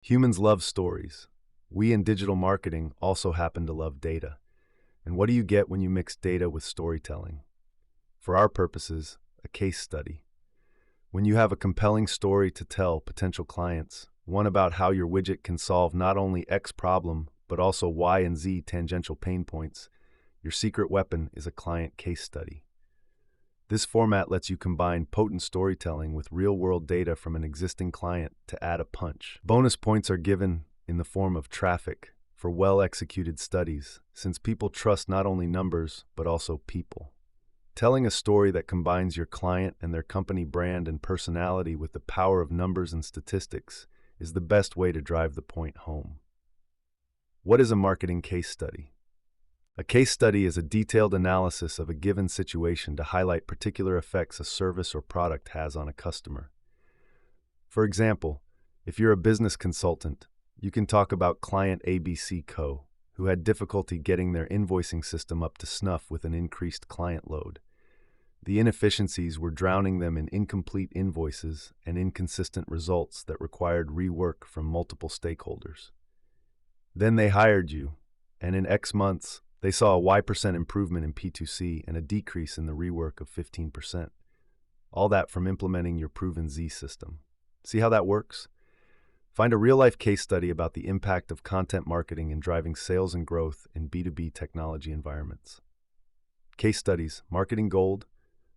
Humans love stories. We in digital marketing also happen to love data. And what do you get when you mix data with storytelling? For our purposes, a case study. When you have a compelling story to tell potential clients, one about how your widget can solve not only X problem, but also Y and Z tangential pain points, your secret weapon is a client case study. This format lets you combine potent storytelling with real-world data from an existing client to add a punch. Bonus points are given in the form of traffic for well-executed studies, since people trust not only numbers, but also people. Telling a story that combines your client and their company brand and personality with the power of numbers and statistics is the best way to drive the point home. What is a marketing case study? A case study is a detailed analysis of a given situation to highlight particular effects a service or product has on a customer. For example, if you're a business consultant, you can talk about client ABC Co., who had difficulty getting their invoicing system up to snuff with an increased client load. The inefficiencies were drowning them in incomplete invoices and inconsistent results that required rework from multiple stakeholders. Then they hired you, and in X months, they saw a Y% improvement in P2C and a decrease in the rework of 15%. All that from implementing your proven Z system. See how that works? Find a real-life case study about the impact of content marketing in driving sales and growth in B2B technology environments. Case studies, marketing gold.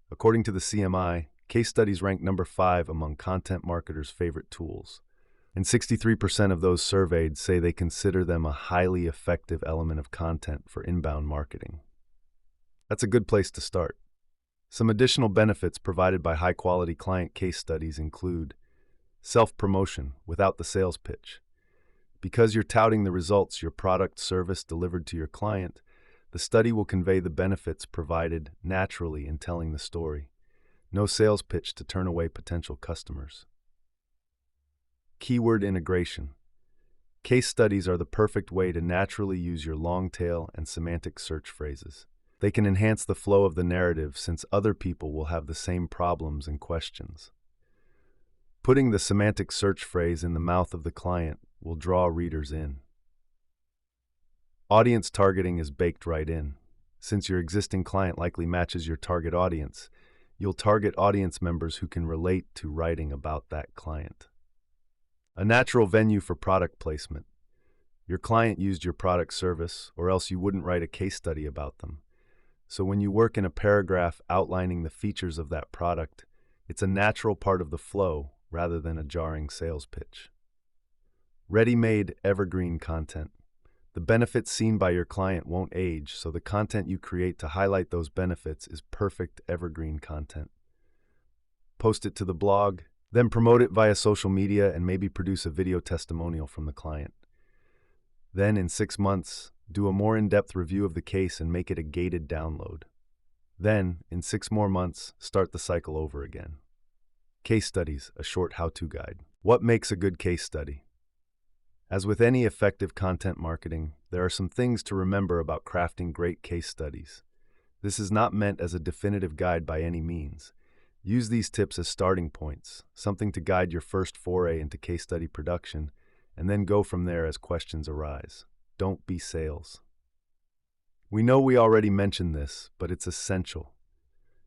According to the CMI, case studies rank number 5 among content marketers' favorite tools. And 63% of those surveyed say they consider them a highly effective element of content for inbound marketing. That's a good place to start. Some additional benefits provided by high-quality client case studies include self-promotion without the sales pitch. Because you're touting the results your product service delivered to your client, the study will convey the benefits provided naturally in telling the story. No sales pitch to turn away potential customers. Keyword integration. Case studies are the perfect way to naturally use your long tail and semantic search phrases. They can enhance the flow of the narrative since other people will have the same problems and questions. Putting the semantic search phrase in the mouth of the client will draw readers in. Audience targeting is baked right in. Since your existing client likely matches your target audience, you'll target audience members who can relate to writing about that client. A natural venue for product placement. Your client used your product service, or else you wouldn't write a case study about them. So when you work in a paragraph outlining the features of that product, it's a natural part of the flow rather than a jarring sales pitch. Ready-made evergreen content. The benefits seen by your client won't age, so the content you create to highlight those benefits is perfect evergreen content. Post it to the blog, then promote it via social media and maybe produce a video testimonial from the client. Then, in 6 months, do a more in-depth review of the case and make it a gated download. Then, in 6 more months, start the cycle over again. Case studies, a short how-to guide. What makes a good case study? As with any effective content marketing, there are some things to remember about crafting great case studies. This is not meant as a definitive guide by any means. Use these tips as starting points, something to guide your first foray into case study production, and then go from there as questions arise. Don't be sales. We know we already mentioned this, but it's essential.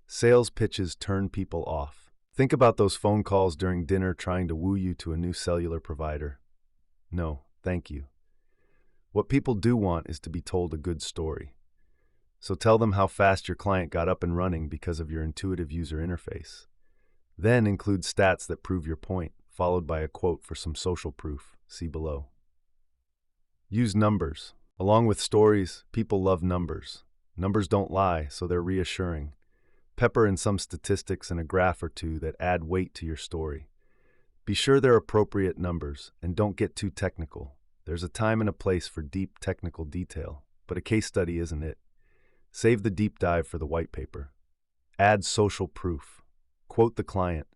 Sales pitches turn people off. Think about those phone calls during dinner trying to woo you to a new cellular provider. No, thank you. What people do want is to be told a good story. So tell them how fast your client got up and running because of your intuitive user interface. Then include stats that prove your point, followed by a quote for some social proof. See below. Use numbers. Along with stories, people love numbers. Numbers don't lie, so they're reassuring. Pepper in some statistics and a graph or two that add weight to your story. Be sure they're appropriate numbers, and don't get too technical. There's a time and a place for deep technical detail, but a case study isn't it. Save the deep dive for the white paper. Add social proof. Quote the client.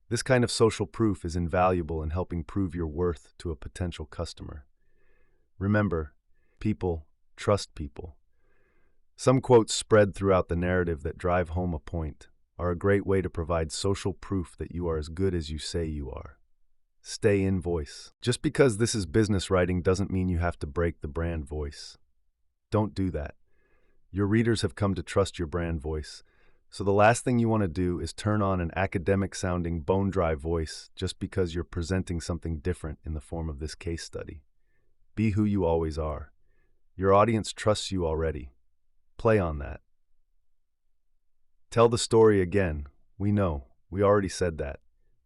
This kind of social proof is invaluable in helping prove your worth to a potential customer. Remember, people trust people. Some quotes spread throughout the narrative that drive home a point are a great way to provide social proof that you are as good as you say you are. Stay in voice. Just because this is business writing doesn't mean you have to break the brand voice. Don't do that. Your readers have come to trust your brand voice, so the last thing you want to do is turn on an academic-sounding, bone-dry voice just because you're presenting something different in the form of this case study. Be who you always are. Your audience trusts you already. Play on that. Tell the story again. We know. We already said that.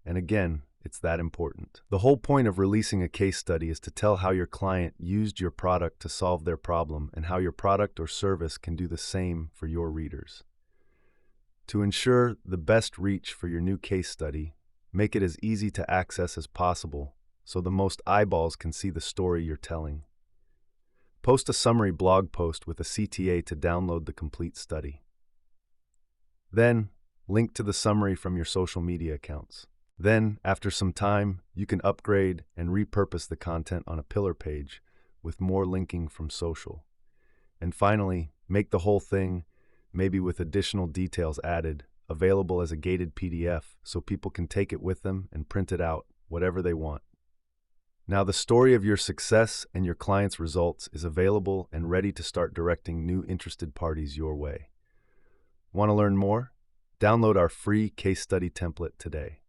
And again, it's that important. The whole point of releasing a case study is to tell how your client used your product to solve their problem and how your product or service can do the same for your readers. To ensure the best reach for your new case study, make it as easy to access as possible so the most eyeballs can see the story you're telling. Post a summary blog post with a CTA to download the complete study. Then, link to the summary from your social media accounts. Then, after some time, you can upgrade and repurpose the content on a pillar page with more linking from social. And finally, make the whole thing, maybe with additional details added, available as a gated PDF so people can take it with them and print it out, whatever they want. Now the story of your success and your clients' results is available and ready to start directing new interested parties your way. Want to learn more? Download our free case study template today.